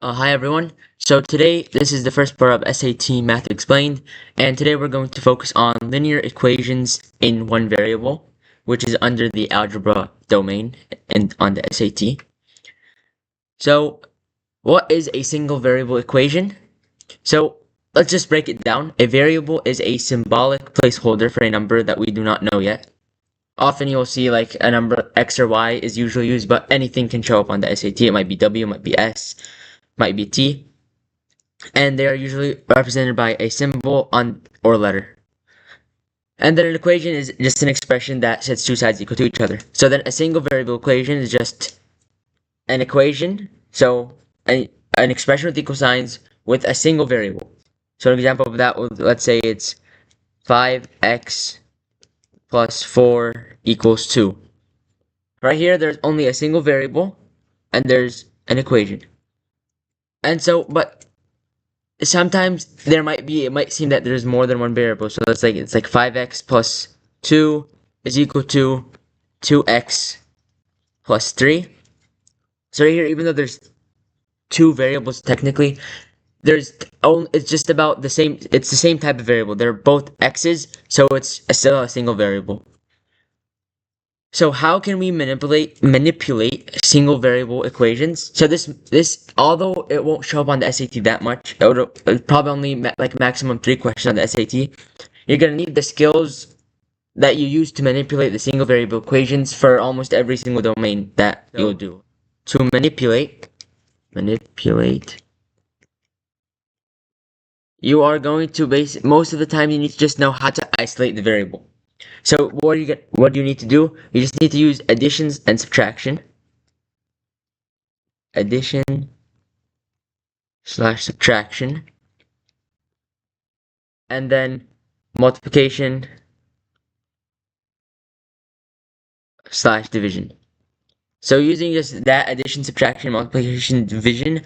Hi everyone. So today, this is the first part of SAT Math Explained, and today we're going to focus on linear equations in one variable, which is under the algebra domain and on the SAT. So, what is a single variable equation? So, let's just break it down. A variable is a symbolic placeholder for a number that we do not know yet. Often you'll see like a number X or Y is usually used, but anything can show up on the SAT. It might be W, might be S, might be T. And they are usually represented by a symbol on or letter. And then an equation is just an expression that sets two sides equal to each other. So then a single variable equation is just an equation, so an expression with equal signs with a single variable. So an example of that, let's say it's 5x plus 4 equals 2. Right here, there's only a single variable, and there's an equation. And so, but sometimes it might seem that there's more than one variable. So it's like 5x plus 2 is equal to 2x plus 3. So right here, even though there's two variables technically, it's just about the same. It's the same type of variable. They're both x's, so it's still a single variable. So how can we manipulate single variable equations? So this although it won't show up on the SAT that much, it'll probably only like maximum 3 questions on the SAT. You're gonna need the skills that you use to manipulate the single variable equations for almost every single domain that you'll do. To manipulate, you are going to most of the time you need to just know how to isolate the variable. So what do you need to do? You just need to use additions and subtraction. Addition/subtraction. And then multiplication/division. So using just that addition, subtraction, multiplication, division,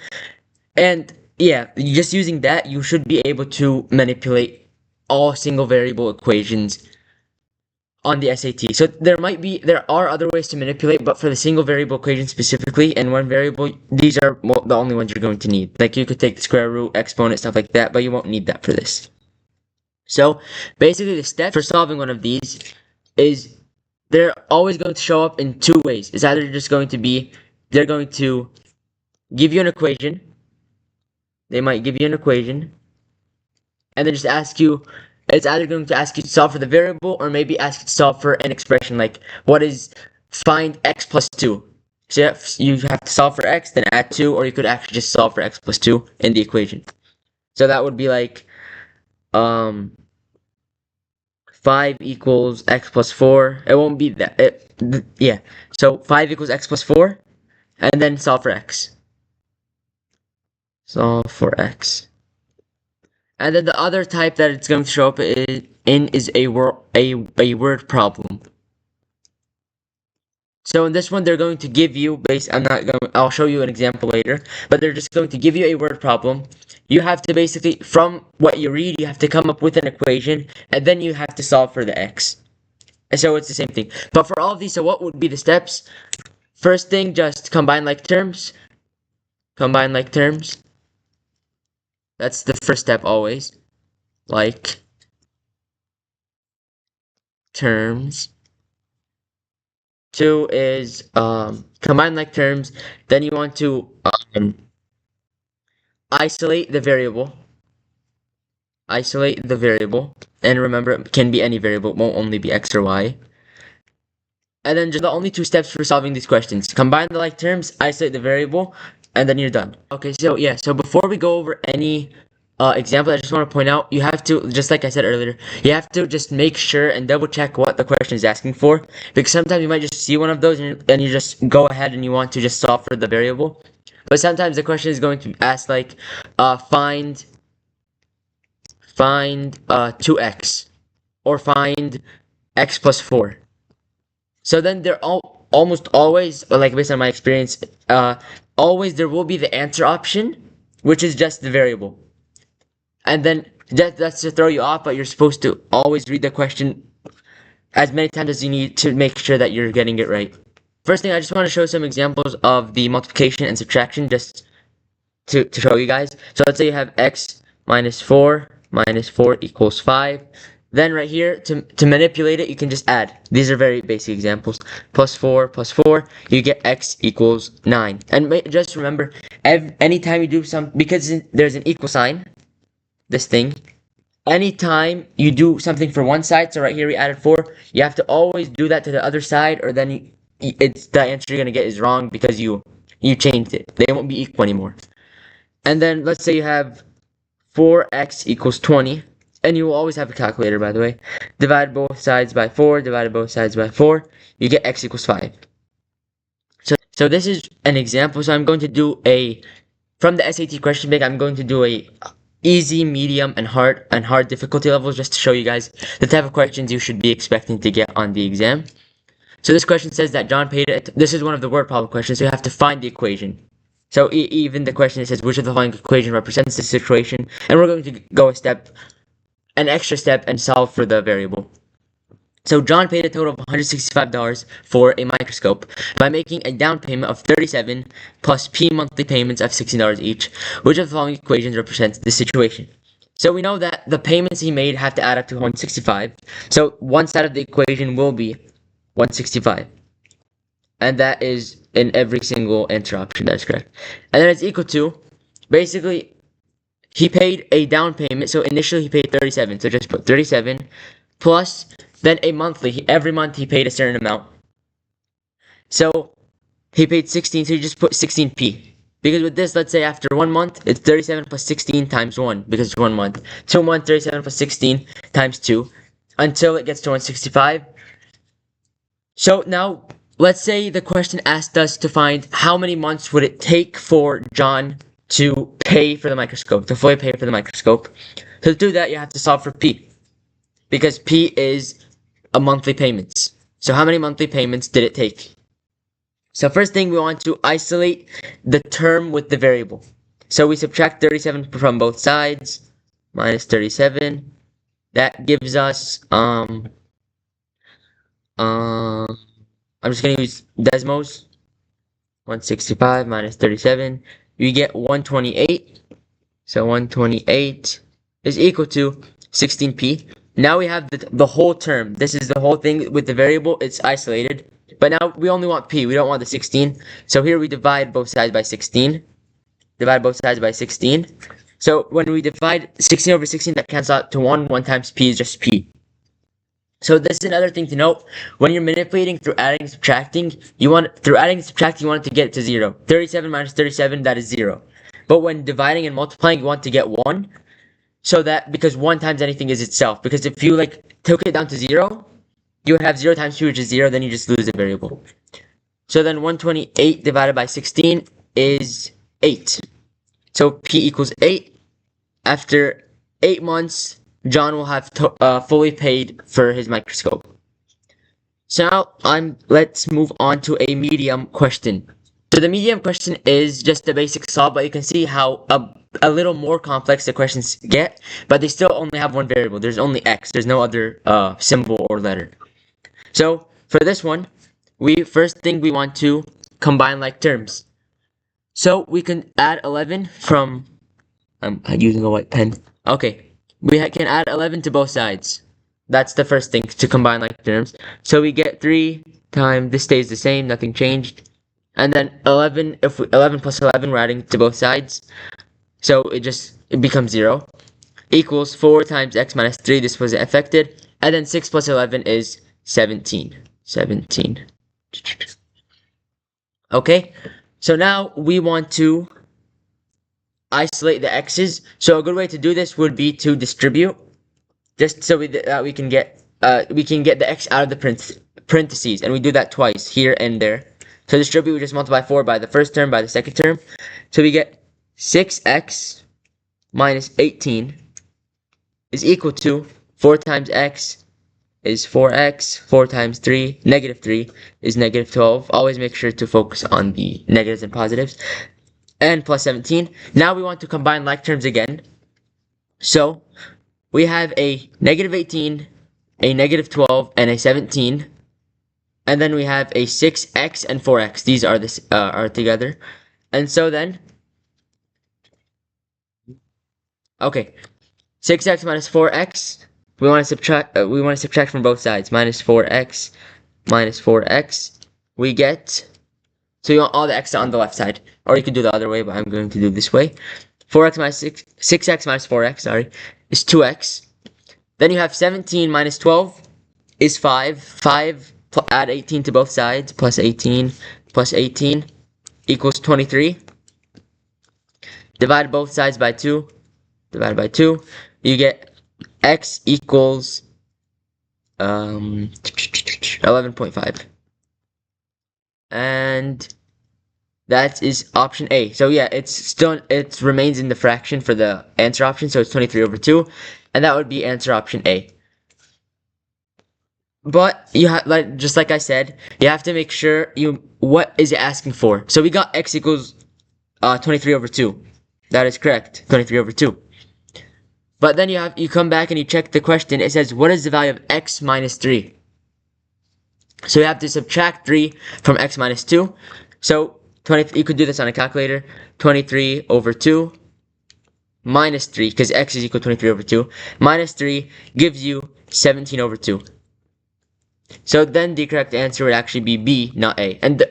and yeah, just using that, you should be able to manipulate all single variable equations on the SAT. So there are other ways to manipulate, but for the single variable equation specifically and one variable, these are the only ones you're going to need. Like you could take the square root, exponent, stuff like that, but you won't need that for this. So basically the step for solving one of these is they're always going to show up in two ways. It's either they're going to give you an equation. They might give you an equation and then just ask you, it's either going to ask you to solve for the variable or maybe ask you to solve for an expression like find x plus 2. So you have to solve for x, then add 2, or you could actually just solve for x plus 2 in the equation. So that would be like 5 equals x plus 4. It won't be that. Yeah. So 5 equals x plus 4, and then solve for x. Solve for x. And then the other type that it's going to show up is a word problem. So in this one, they're going to give you I'll show you an example later, but they're just going to give you a word problem. You have to basically, from what you read, you have to come up with an equation, and then you have to solve for the x. And so it's the same thing. But for all of these, so what would be the steps? First thing, just combine like terms. Combine like terms. That's the first step always. Like terms. 2 is combine like terms. Then you want to isolate the variable. Isolate the variable. And remember, it can be any variable. It won't only be x or y. And then just the only 2 steps for solving these questions. Combine the like terms, isolate the variable, and then you're done. Okay, so yeah, so before we go over any example, I just want to point out, you have to, just like I said earlier, you have to just make sure and double check what the question is asking for, because sometimes you might just see one of those and you just go ahead and you want to just solve for the variable. But sometimes the question is going to ask like, find 2x, or find x plus 4. So then they're almost always, like based on my experience, always there will be the answer option, which is just the variable. And then that's to throw you off, but you're supposed to always read the question as many times as you need to make sure that you're getting it right. First thing, I just want to show some examples of the multiplication and subtraction, just to show you guys. So let's say you have x minus 4 equals 5. Then right here, to manipulate it, you can just add. These are very basic examples. Plus 4, you get x equals 9. And just remember, anytime you do because there's an equal sign, this thing, anytime you do something for one side, so right here we added 4, you have to always do that to the other side, or then it's the answer you're going to get is wrong because you changed it. They won't be equal anymore. And then let's say you have 4x equals 20, and you will always have a calculator, by the way. Divide both sides by 4, you get x equals 5. So this is an example. So I'm going to do from the SAT question bank, I'm going to do a easy, medium, and hard difficulty levels just to show you guys the type of questions you should be expecting to get on the exam. So this question says that John paid it. This is one of the word problem questions, so you have to find the equation. So even the question says which of the following equation represents the situation, and we're going to go an extra step, and solve for the variable. So John paid a total of $165 for a microscope by making a down payment of $37 plus P monthly payments of $16 each. Which of the following equations represents this situation? So we know that the payments he made have to add up to 165. So one side of the equation will be 165. And that is in every single answer option. That's correct. And then it's equal to, basically, he paid a down payment. So initially he paid 37. So just put 37 plus then a monthly. Every month he paid a certain amount. So he paid 16. So you just put 16p. Because with this, let's say after 1 month, it's 37 plus 16 times 1 because it's 1 month. 2 months, 37 plus 16 times 2 until it gets to 165. So now, let's say the question asked us to find how many months would it take for John to pay for the microscope, to fully pay for the microscope. So to do that, you have to solve for P, because P is a monthly payments. So how many monthly payments did it take? So first thing, we want to isolate the term with the variable. So we subtract 37 from both sides, minus 37. That gives us, I'm just going to use Desmos. 165 minus 37. You get 128. So 128 is equal to 16p. Now we have the whole term. This is the whole thing with the variable. It's isolated. But now we only want p. We don't want the 16. So here we divide both sides by 16. Divide both sides by 16. So when we divide 16 over 16, that cancels out to 1. 1 times p is just p. So this is another thing to note. When you're manipulating through adding and subtracting, you want it to get it to 0. 37 minus 37, that is 0. But when dividing and multiplying, you want to get 1. So that, because 1 times anything is itself. Because if you took it down to 0, you would have 0 times 2, which is 0, then you just lose the variable. So then 128 divided by 16 is 8. So P equals 8. After 8 months, John will have fully paid for his microscope. So now let's move on to a medium question. So the medium question is just a basic solve, but you can see how a little more complex the questions get, but they still only have one variable. There's only x. There's no other symbol or letter. So for this one, first thing we want to combine like terms. So we can add 11 from, I'm using a white pen. Okay, we can add 11 to both sides. That's the first thing, to combine like terms. So we get 3 times, this stays the same, nothing changed. And then 11, 11 plus 11, we're adding to both sides. So it becomes 0. Equals 4 times x minus 3, this was affected. And then 6 plus 11 is 17. 17. Okay, so now we want to isolate the x's. So a good way to do this would be to distribute, just so that we can get the x out of the parentheses, and we do that twice, here and there. So distribute, we just multiply 4 by the first term by the second term. So we get 6x minus 18 is equal to 4 times x is 4x, 4 times 3, negative 3 is negative 12. Always make sure to focus on the negatives and positives. And plus 17. Now we want to combine like terms again. So we have a negative 18, a negative 12, and a 17. And then we have a 6x and 4x. These are together. And so then Okay, 6x minus 4x. We want to subtract from both sides. Minus 4x minus 4x. We get, so you want all the x on the left side, or you can do the other way, but I'm going to do this way. 4x minus 6x minus 4x, sorry, is 2x. Then you have 17 minus 12 is 5. 5, add 18 to both sides, plus 18 equals 23. Divide both sides by 2. Divided by 2. You get x equals 11.5. And that is option A. So yeah, it remains in the fraction for the answer option, so it's 23 over 2, and that would be answer option A. But you have, just like I said, you have to make sure what is it asking for. So we got x equals 23 over 2. That is correct, 23 over 2. But then you come back and you check the question. It says, what is the value of x minus 3? So you have to subtract 3 from x minus 2. So you could do this on a calculator. 23 over 2 minus 3, because x is equal to 23 over 2, minus 3 gives you 17 over 2. So then the correct answer would actually be B, not A. And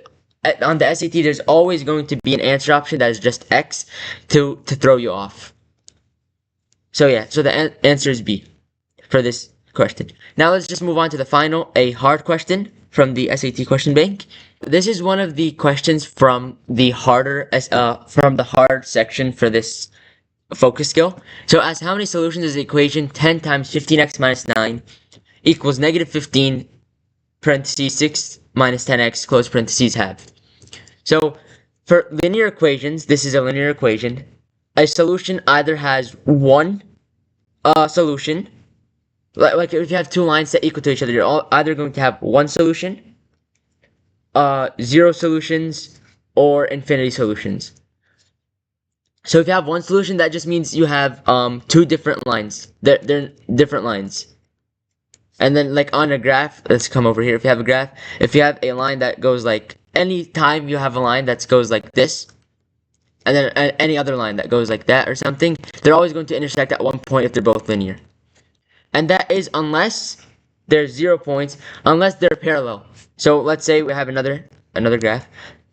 on the SAT, there's always going to be an answer option that is just X to throw you off. So yeah, so the answer is B for this question. Now let's just move on to the final, a hard question from the SAT question bank. This is one of the questions from the hard section for this focus skill. So ask how many solutions is the equation 10 times 15x minus 9 equals negative 15 parentheses 6 minus 10x close parentheses have. So for linear equations, this is a linear equation. A solution either has one solution, like if you have two lines that equal to each other, you're either going to have one solution, 0 solutions, or infinity solutions. So if you have one solution, that just means you have two different lines. They're different lines. And then like on a graph, let's come over here. If you have a graph, if you have a line that goes like, any time you have a line that goes like this, and then any other line that goes like that or something, they're always going to intersect at one point if they're both linear. And that is unless there's 0 points, unless they're parallel. So let's say we have another graph.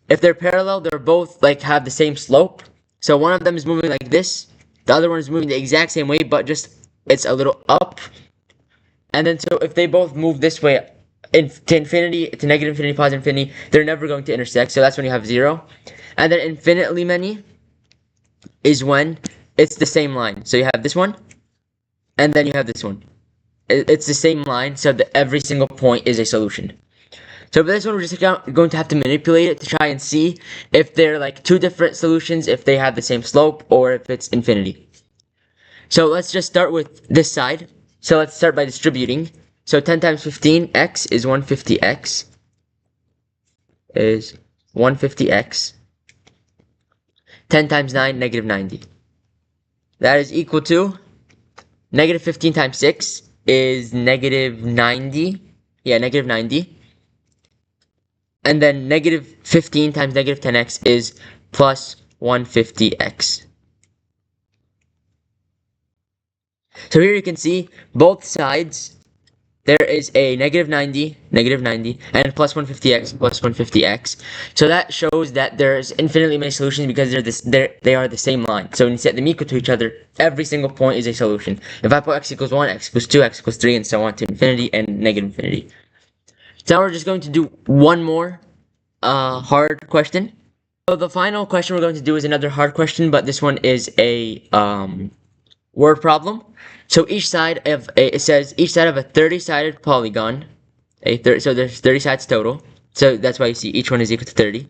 If they're parallel, they're both like have the same slope. So one of them is moving like this, the other one is moving the exact same way, but just it's a little up. And then so if they both move this way to infinity, to negative infinity, positive infinity, they're never going to intersect. So that's when you have 0. And then infinitely many is when it's the same line. So you have this one, and then you have this one. It's the same line, so that every single point is a solution. So for this one, we're just going to have to manipulate it to try and see if they're like two different solutions, if they have the same slope, or if it's infinity. So let's just start with this side. So let's start by distributing. So 10 times 15, x is 150x. Is 150x. 10 times 9, negative 90. That is equal to negative 15 times 6 is negative 90. Yeah, negative 90. And then negative 15 times negative 10x is plus 150x. So here you can see both sides. There is a negative 90, and plus 150x, plus 150x. So that shows that there's infinitely many solutions because they are the same line. So when you set them equal to each other, every single point is a solution. If I put x equals 1, x equals 2, x equals 3, and so on to infinity and negative infinity. So now we're just going to do one more hard question. So the final question we're going to do is another hard question, but this one is a word problem. So each side of a 30-sided polygon, so there's 30 sides total. So that's why you see each one is equal to 30.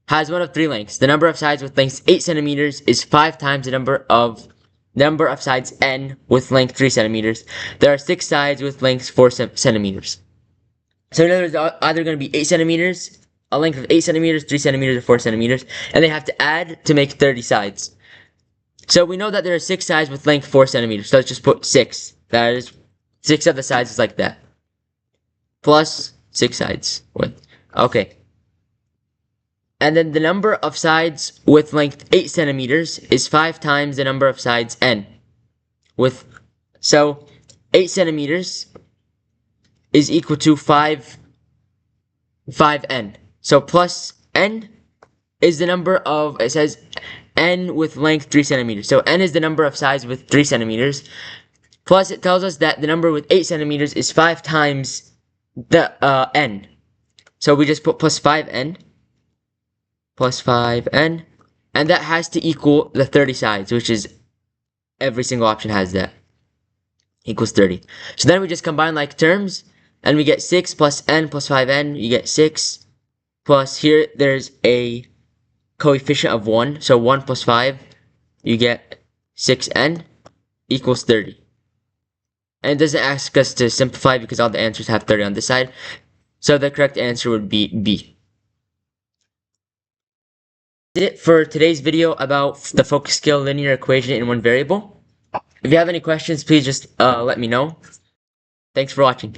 Has one of 3 lengths. The number of sides with length 8 centimeters is 5 times the number of sides n with length 3 centimeters. There are 6 sides with length 4 centimeters. So in other words, they're either going to be 8 centimeters, a length of 8 centimeters, 3 centimeters, or 4 centimeters, and they have to add to make 30 sides. So we know that there are 6 sides with length 4 centimeters. So let's just put 6. That is 6 of the sides is like that. Plus 6 sides with. Okay. And then the number of sides with length 8 centimeters is 5 times the number of sides n. So 8 centimeters is equal to 5n. So plus n is the number of, it says n with length 3 centimeters. So n is the number of sides with 3 centimeters. Plus it tells us that the number with 8 centimeters is 5 times the n. So we just put plus 5n. Plus 5n. And that has to equal the 30 sides, which is every single option has that. Equals 30. So then we just combine like terms, and we get 6 plus n plus 5n. You get 6 plus, here there's a coefficient of 1. So 1 plus 5, you get 6n equals 30. And it doesn't ask us to simplify because all the answers have 30 on this side. So the correct answer would be B. That's it for today's video about the focus scale linear equation in one variable. If you have any questions, please just let me know. Thanks for watching.